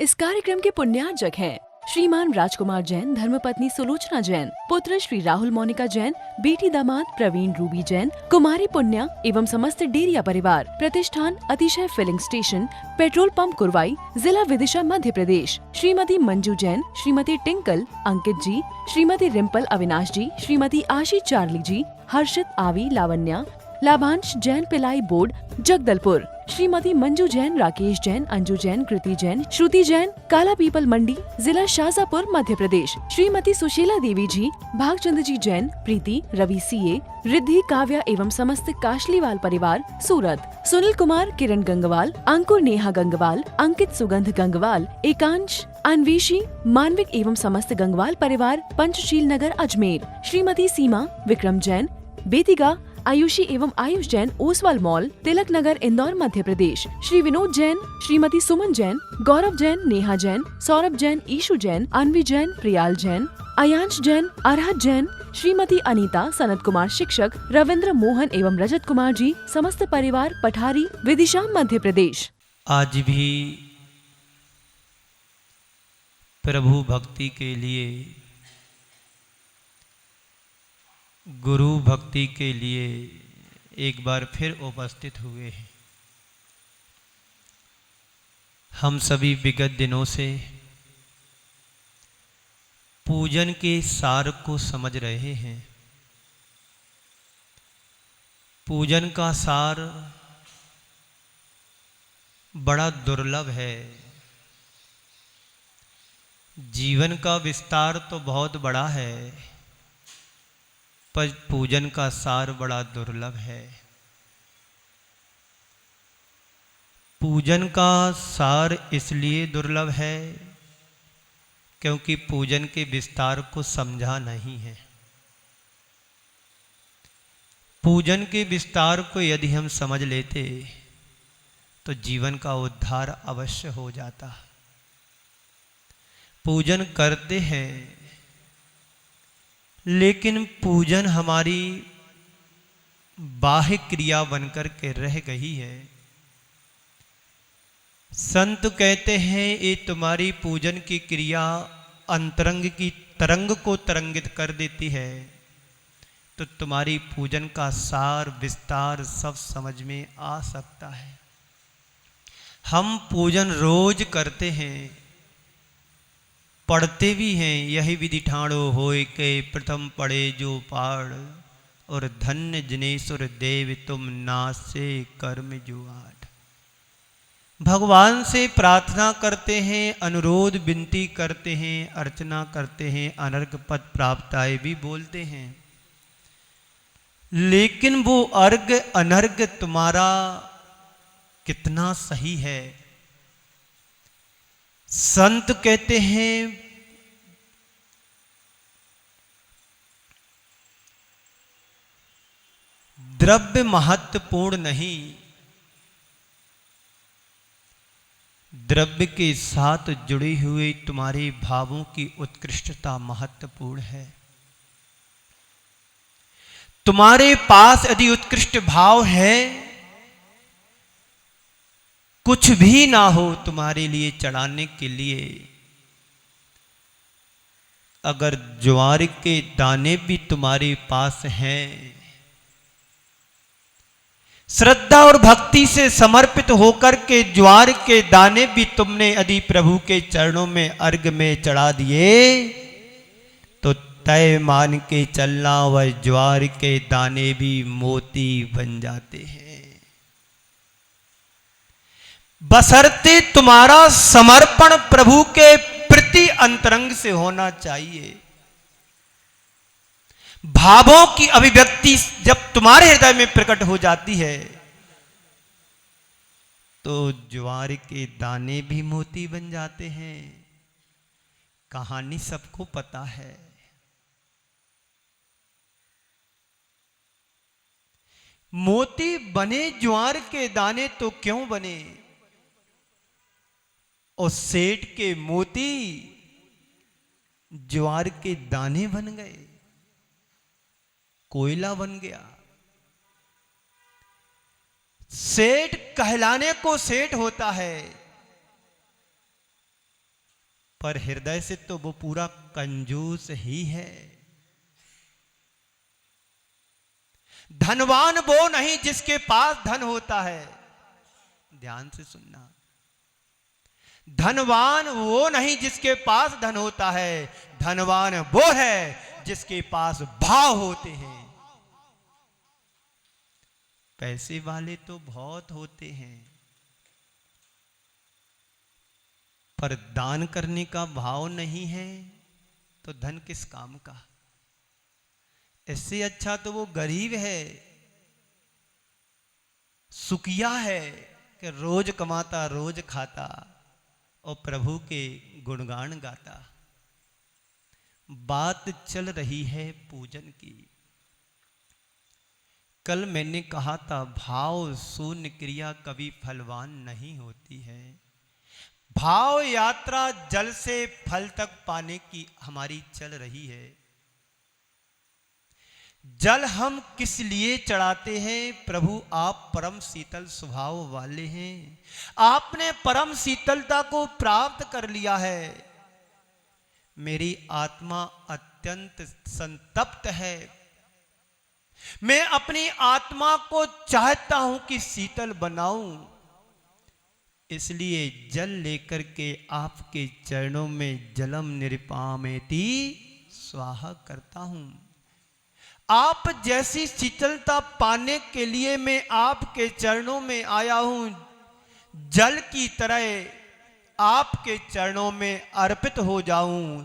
इस कार्यक्रम के पुण्यार्जक हैं श्रीमान राजकुमार जैन, धर्मपत्नी सुलोचना जैन, पुत्र श्री राहुल मोनिका जैन, बेटी दामाद प्रवीण रूबी जैन, कुमारी पुण्या एवं समस्त डेरिया परिवार। प्रतिष्ठान Atishay filling station, petrol pump Kurwai, जिला Vidisha, Madhya Pradesh. Shrimati Manju Jain, Shrimati Tinkle, Ankit ji, Shrimati Rimpal Avinash ji, Shrimati Aashi Charlie ji, Harshit Aavi Lavanya, Labhansh Jain ply board Jagdalpur, Shrimati Manju Jain, Rakesh Jain, Anju Jain, Kriti Jain, Shruti Jain, Kala Pipal Mandi, जिला शाजापुर, मध्य प्रदेश। श्रीमती सुशीला देवी जी, भागचंद जी जैन, प्रीति, रवि सीए, रिद्धि, काव्या एवं समस्त काशलीवाल परिवार, सूरत। सुनील कुमार, किरण गंगवाल, अंकुर, नेहा गंगवाल, अंकित, सुगंध गंगवाल, एकांश, अन्वेशी, मानविक एवं समस्त गंगवाल परिवार, पंचशील नगर, अजमेर। श्रीमती सीमा, विक्रम जैन, बेतिगा, आयुषी एवं आयुष जैन, ओसवाल मॉल, तिलक नगर, इंदौर, मध्य प्रदेश। श्री विनोद जैन, श्रीमती सुमन जैन, गौरव जैन, नेहा जैन, सौरभ जैन, ईशु जैन, अन्वी जैन, प्रियाल जैन, अयांश जैन, अरहत जैन, श्रीमती अनीता, सनत कुमार शिक्षक, रविंद्र, मोहन एवं रजत कुमार जी, समस्त परिवार, पठारी, विदिशा, मध्य प्रदेश। आज भी प्रभु भक्ति के लिए, गुरु भक्ति के लिए एक बार फिर उपस्थित हुए हैं। हम सभी विगत दिनों से पूजन के सार को समझ रहे हैं। पूजन का सार बड़ा दुर्लभ है। जीवन का विस्तार तो बहुत बड़ा है, पर पूजन का सार बड़ा दुर्लभ है। पूजन का सार इसलिए दुर्लभ है क्योंकि पूजन के विस्तार को समझा नहीं है। पूजन के विस्तार को यदि हम समझ लेते तो जीवन का उद्धार अवश्य हो जाता। पूजन करते हैं, लेकिन पूजन हमारी बाह्य क्रिया बनकर के रह गई है। संत कहते हैं ये तुम्हारी पूजन की क्रिया अंतरंग की तरंग को तरंगित कर देती है, तो तुम्हारी पूजन का सार विस्तार सब समझ में आ सकता है। हम पूजन रोज करते हैं, पढ़ते भी हैं। यही विधि ठाणो होय के प्रथम पढ़े जो पाड़, और धन्य जनेश्वर देव तुम नासे कर्म जो आठ। भगवान से प्रार्थना करते हैं, अनुरोध विनती करते हैं, अर्चना करते हैं, अनर्घ पद प्राप्ताय भी बोलते हैं, लेकिन वो अर्घ अनर्घ तुम्हारा कितना सही है? संत कहते हैं द्रव्य महत्वपूर्ण नहीं, द्रव्य के साथ जुड़े हुए तुम्हारे भावों की उत्कृष्टता महत्वपूर्ण है। तुम्हारे पास यदि उत्कृष्ट भाव है, कुछ भी ना हो तुम्हारे लिए चढ़ाने के लिए, अगर ज्वार के दाने भी तुम्हारे पास हैं, श्रद्धा और भक्ति से समर्पित होकर के ज्वार के दाने भी तुमने यदि प्रभु के चरणों में अर्घ में चढ़ा दिए, तो तय मान के चलना वह ज्वार के दाने भी मोती बन जाते हैं। बशर्ते तुम्हारा समर्पण प्रभु के प्रति अंतरंग से होना चाहिए। भावों की अभिव्यक्ति जब तुम्हारे हृदय में प्रकट हो जाती है, तो ज्वार के दाने भी मोती बन जाते हैं। कहानी सबको पता है। मोती बने ज्वार के दाने तो क्यों बने? और सेठ के मोती ज्वार के दाने बन गए, कोयला बन गया। सेठ कहलाने को सेठ होता है, पर हृदय से तो वो पूरा कंजूस ही है। धनवान वो नहीं जिसके पास धन होता है, ध्यान से सुनना, धनवान वो नहीं जिसके पास धन होता है, धनवान वो है जिसके पास भाव होते हैं। पैसे वाले तो बहुत होते हैं, पर दान करने का भाव नहीं है तो धन किस काम का। इससे अच्छा तो वो गरीब है, सुखिया है कि रोज कमाता रोज खाता और प्रभु के गुणगान गाता। बात चल रही है पूजन की। कल मैंने कहा था भाव शून्य क्रिया कभी फलवान नहीं होती है। भाव यात्रा जल से फल तक पाने की हमारी चल रही है। जल हम किस लिए चढ़ाते हैं? प्रभु आप परम शीतल स्वभाव वाले हैं, आपने परम शीतलता को प्राप्त कर लिया है। मेरी आत्मा अत्यंत संतप्त है, मैं अपनी आत्मा को चाहता हूं कि शीतल बनाऊं, इसलिए जल लेकर के आपके चरणों में जलम निरुपामेति स्वाहा करता हूं। आप जैसी शीतलता पाने के लिए मैं आपके चरणों में आया हूं। जल की तरह आपके चरणों में अर्पित हो जाऊं,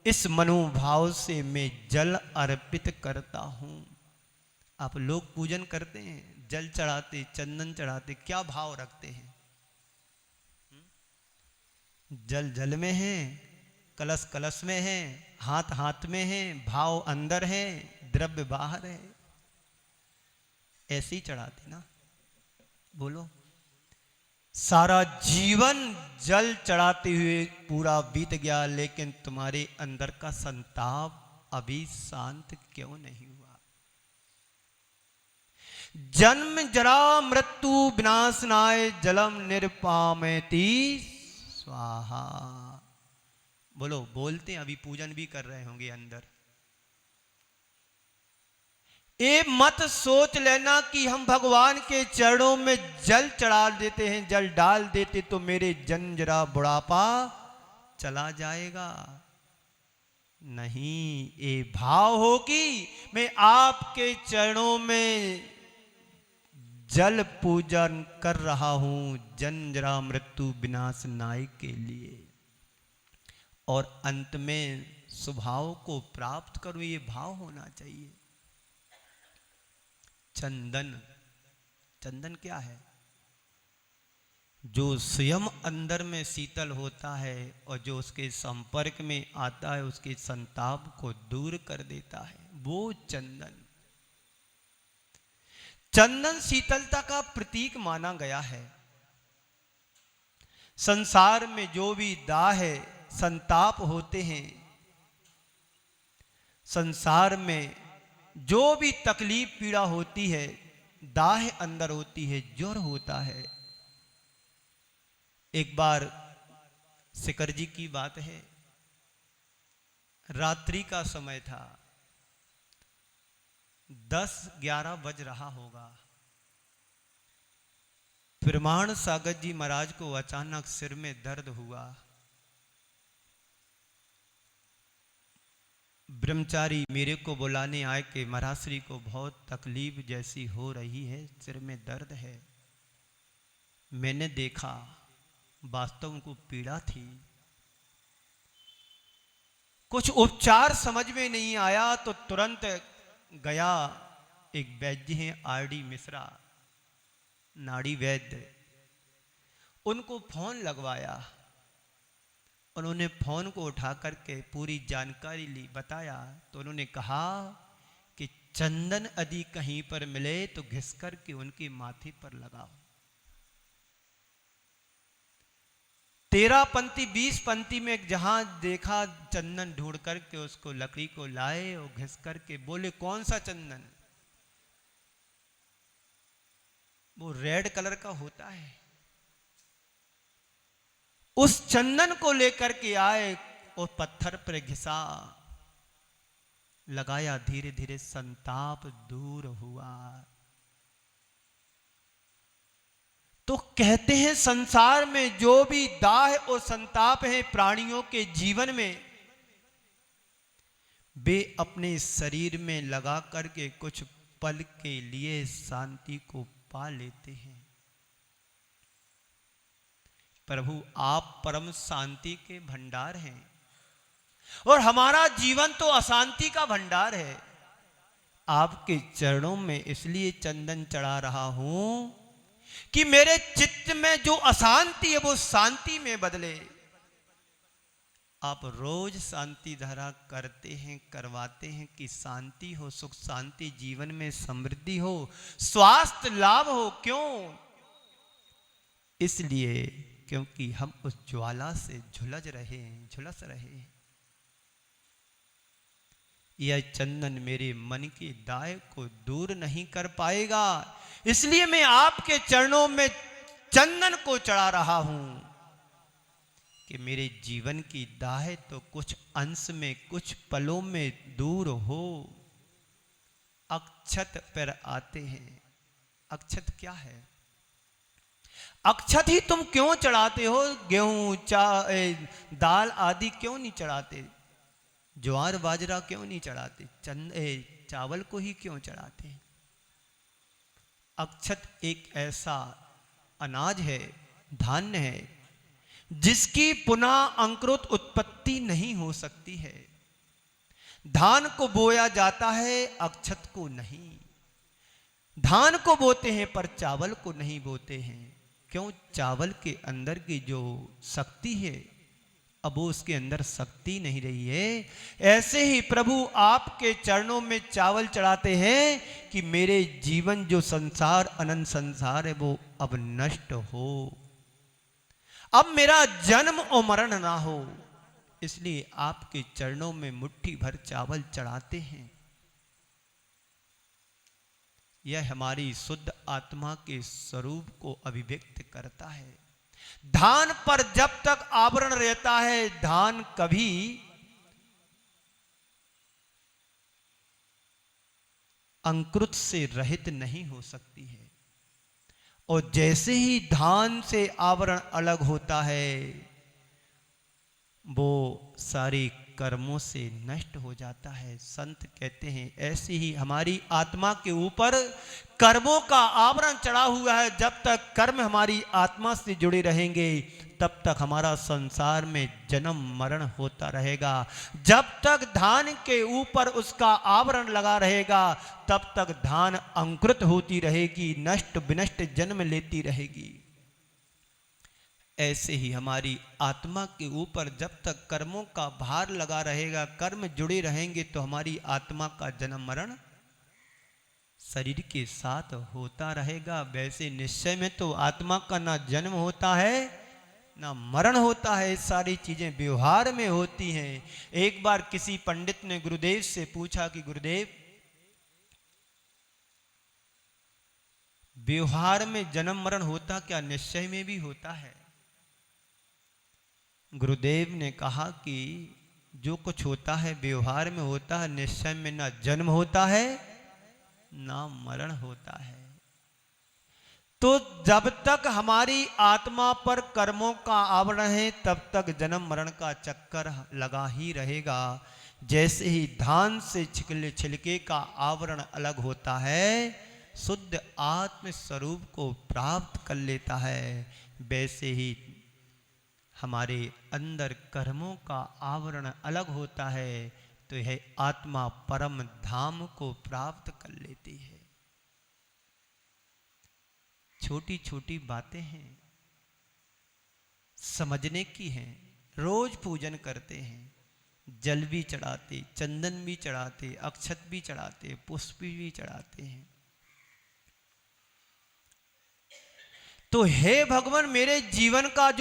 इस मनोभाव से मैं जल अर्पित करता हूं। आप लोग पूजन करते हैं, जल चढ़ाते, चंदन चढ़ाते, क्या भाव रखते हैं? जल जल में है, कलश कलश में है, हाथ हाथ में है, भाव अंदर है, द्रव्य बाहर है। ऐसे ही चढ़ाते ना। बोलो, सारा जीवन जल चढ़ाते हुए पूरा बीत गया, लेकिन तुम्हारे अंदर का संताप अभी शांत क्यों नहीं हुआ? जन्म जरा मृत्यु विनाशनाय जलम निरुपामेति स्वाहा। बोलो, बोलते अभी पूजन भी कर रहे होंगे अंदर। ये मत सोच लेना कि हम भगवान के चरणों में जल चढ़ा देते हैं, जल डाल देते तो मेरे जन्म जरा बुढ़ापा चला जाएगा। नहीं, ये भाव हो कि मैं आपके चरणों में जल पूजन कर रहा हूं, जन्म जरा मृत्यु विनाश नाय के लिए, और अंत में स्वभाव को प्राप्त करूं, ये भाव होना चाहिए। चंदन, चंदन क्या है? जो स्वयं अंदर में शीतल होता है और जो उसके संपर्क में आता है उसके संताप को दूर कर देता है, वो चंदन। चंदन शीतलता का प्रतीक माना गया है। संसार में जो भी दाह है, संताप होते हैं, संसार में जो भी तकलीफ पीड़ा होती है, दाह अंदर होती है, ज्वर होता है। एक बार शिखर जी की बात है, रात्रि का समय था, 10-11 बज रहा होगा। प्रमाण सागर जी महाराज को अचानक सिर में दर्द हुआ। ब्रह्मचारी मेरे को बुलाने आए कि महाराज श्री को बहुत तकलीफ जैसी हो रही है, सिर में दर्द है। मैंने देखा, वास्तव उनको पीड़ा थी। कुछ उपचार समझ में नहीं आया तो तुरंत गया, एक वैद्य हैं आर.डी. मिश्रा, नाड़ी वैद्य, उनको फोन लगवाया। उन्होंने फोन को उठा करके पूरी जानकारी ली, बताया तो उन्होंने कहा कि चंदन यदि कहीं पर मिले तो घिस कर के उनके माथे पर लगाओ। 13 पंक्ति 20 पंक्ति में जहां देखा चंदन ढूंढ करके उसको लकड़ी को लाए और घिस करके बोले, कौन सा चंदन? वो रेड कलर का होता है। उस चंदन को लेकर के आए और पत्थर पर घिसा, लगाया, धीरे धीरे संताप दूर हुआ। तो कहते हैं संसार में जो भी दाह और संताप है प्राणियों के जीवन में, वे अपने शरीर में लगा करके कुछ पल के लिए शांति को पा लेते हैं। प्रभु आप परम शांति के भंडार हैं और हमारा जीवन तो अशांति का भंडार है। आपके चरणों में इसलिए चंदन चढ़ा रहा हूं कि मेरे चित्त में जो अशांति है वो शांति में बदले। आप रोज शांति धारा करते हैं, करवाते हैं कि शांति हो, सुख शांति जीवन में समृद्धि हो, स्वास्थ्य लाभ हो। क्यों? इसलिए क्योंकि हम उस ज्वाला से झुलस रहे हैं। यह चंदन मेरे मन की दाय को दूर नहीं कर पाएगा, इसलिए मैं आपके चरणों में चंदन को चढ़ा रहा हूं कि मेरे जीवन की दाह तो कुछ अंश में, कुछ पलों में दूर हो। अक्षत पर आते हैं। अक्षत क्या है? अक्षत ही तुम क्यों चढ़ाते हो? गेहूं, दाल आदि क्यों नहीं चढ़ाते? ज्वार बाजरा क्यों नहीं चढ़ाते? चावल को ही क्यों चढ़ाते हैं? अक्षत एक ऐसा अनाज है, धान्य है, जिसकी पुनः अंकुरित उत्पत्ति नहीं हो सकती है। धान को बोया जाता है, अक्षत को नहीं। धान को बोते हैं पर चावल को नहीं बोते हैं। क्यों? चावल के अंदर की जो शक्ति है, अब वो उसके अंदर शक्ति नहीं रही है। ऐसे ही प्रभु आपके चरणों में चावल चढ़ाते हैं कि मेरे जीवन जो संसार, अनंत संसार है, वो अब नष्ट हो, अब मेरा जन्म और मरण ना हो। इसलिए आपके चरणों में मुट्ठी भर चावल चढ़ाते हैं। यह हमारी शुद्ध आत्मा के स्वरूप को अभिव्यक्त करता है। धान पर जब तक आवरण रहता है, धान कभी अंकुरित से रहित नहीं हो सकती है। और जैसे ही धान से आवरण अलग होता है, वो सारे कर्मों से नष्ट हो जाता है। संत कहते हैं ऐसे ही हमारी आत्मा के ऊपर कर्मों का आवरण चढ़ा हुआ है। जब तक कर्म हमारी आत्मा से जुड़े रहेंगे, तब तक हमारा संसार में जन्म मरण होता रहेगा। जब तक धान के ऊपर उसका आवरण लगा रहेगा, तब तक धान अंकुरित होती रहेगी, नष्ट विनष्ट जन्म लेती रहेगी। ऐसे ही हमारी आत्मा के ऊपर जब तक कर्मों का भार लगा रहेगा, कर्म जुड़े रहेंगे, तो हमारी आत्मा का जन्म मरण शरीर के साथ होता रहेगा। वैसे निश्चय में तो आत्मा का ना जन्म होता है ना मरण होता है। सारी चीजें व्यवहार में होती हैं। एक बार किसी पंडित ने गुरुदेव से पूछा कि गुरुदेव, व्यवहार में जन्म मरण होता क्या, निश्चय में भी होता है? गुरुदेव ने कहा कि जो कुछ होता है व्यवहार में होता है, निश्चय में ना जन्म होता है ना मरण होता है। तो जब तक हमारी आत्मा पर कर्मों का आवरण है, तब तक जन्म मरण का चक्कर लगा ही रहेगा। जैसे ही धान से छिलके का आवरण अलग होता है, शुद्ध आत्म स्वरूप को प्राप्त कर लेता है, वैसे ही हमारे अंदर कर्मों का आवरण अलग होता है, तो यह आत्मा परम धाम को प्राप्त कर लेती है। छोटी छोटी बातें हैं, समझने की हैं। रोज पूजन करते हैं, जल भी चढ़ाते, चंदन भी चढ़ाते, अक्षत भी चढ़ाते, पुष्प भी चढ़ाते हैं। तो हे भगवान, मेरे जीवन का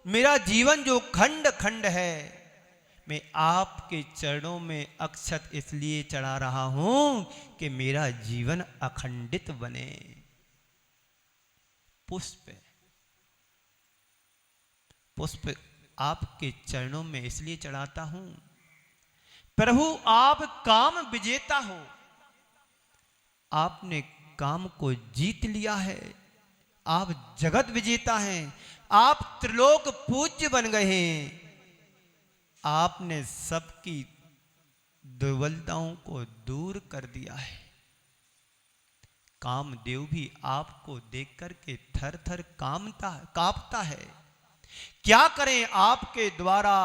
मेरा जीवन जो खंड खंड है, मैं आपके चरणों में अक्षत इसलिए चढ़ा रहा हूं कि मेरा जीवन अखंडित बने। पुष्प पुष्प आपके चरणों में इसलिए चढ़ाता हूं, प्रभु आप काम विजेता हो, आपने काम को जीत लिया है, आप जगत विजेता हैं, आप त्रिलोक पूज्य बन गए हैं, आपने सबकी दुर्बलताओं को दूर कर दिया है। कामदेव भी आपको देख करके थर थर कांपता है। क्या करें, आपके द्वारा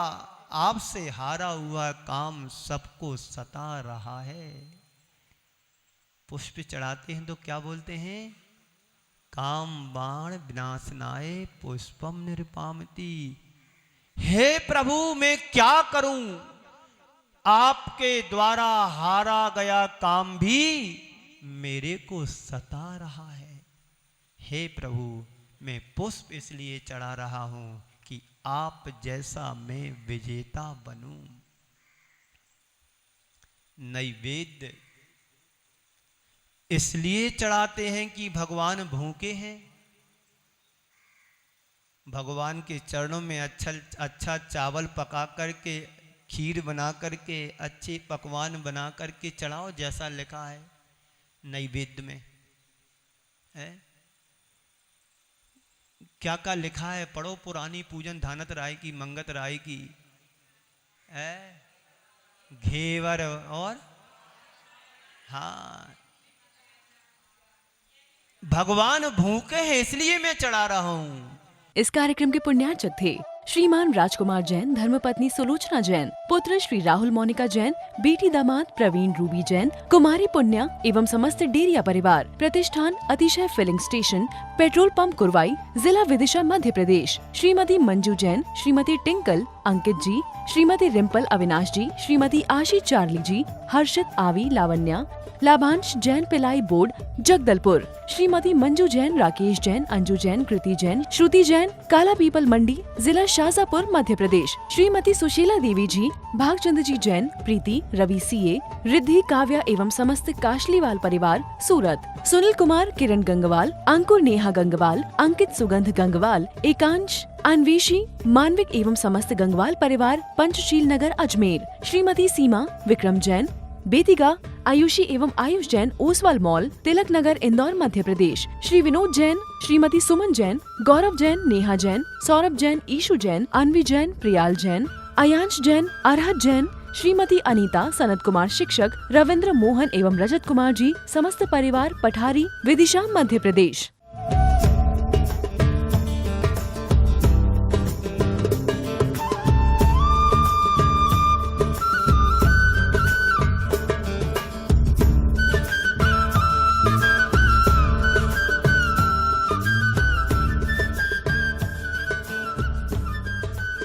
आपसे हारा हुआ काम सबको सता रहा है। पुष्प चढ़ाते हैं तो क्या बोलते हैं, काम बाण विनाशनाय पुष्पम निरुपामति। हे प्रभु मैं क्या करूं, आपके द्वारा हारा गया काम भी मेरे को सता रहा है। हे प्रभु मैं पुष्प इसलिए चढ़ा रहा हूं कि आप जैसा मैं विजेता बनूं। नैवेद्य इसलिए चढ़ाते हैं कि भगवान भूखे हैं, भगवान के चरणों में अच्छा चावल पका करके, खीर बना करके, अच्छे पकवान बना करके चढ़ाओ, जैसा लिखा है नैवेद्य में है। क्या क्या लिखा है, पढ़ो, पुरानी पूजन धानत राय की, मंगत राय की है, घेवर और हाँ, भगवान भूखे हैं इसलिए मैं चढ़ा रहा हूं। इस कार्यक्रम के पुण्यार्चक थे श्रीमान राजकुमार जैन, धर्मपत्नी सुलोचना जैन, पुत्र श्री राहुल मोनिका जैन, बेटी दामाद प्रवीण रूबी जैन, कुमारी पुण्या एवं समस्त डेरिया परिवार। प्रतिष्ठान Atishay filling station, petrol pump Kurwai, जिला Vidisha Madhya Pradesh. Shrimati Manju Jain, Shrimati Tinkle Ankit ji, Shrimati Rimpal Avinash ji, Shrimati Aashi Charlie ji, Harshit Aavi Lavanya, Labhansh Jain ply board Jagdalpur, Shrimati Manju Jain, Rakesh Jain, Anju Jain, Kriti Jain, Shruti Jain, Kala Pipal Mandi, जिला शाजापुर मध्य प्रदेश। श्रीमती सुशीला देवी जी, भागचंद जी जैन, प्रीति, रवि सीए, रिद्धि, काव्या एवं समस्त काशलीवाल परिवार सूरत। सुनील कुमार, किरण गंगवाल, अंकुर नेहा गंगवाल, अंकित सुगंध गंगवाल, एकांश अन्वेषी, मानविक एवं समस्त गंगवाल परिवार पंचशील नगर अजमेर। श्रीमती सीमा, विक्रम जैन, बेतिगा, आयुषी एवं आयुष जैन, ओसवाल मॉल, तिलक नगर इंदौर मध्य प्रदेश। श्री विनोद जैन, श्रीमती सुमन जैन, गौरव जैन, नेहा जैन, सौरभ जैन, ईशु जैन, अन्वी जैन, प्रियाल जैन, अयांश जैन, अरहत जैन, श्रीमती अनीता, सनत कुमार शिक्षक, रविंद्र मोहन एवं रजत कुमार जी, समस्त परिवार पठारी, विदिशा मध्य प्रदेश।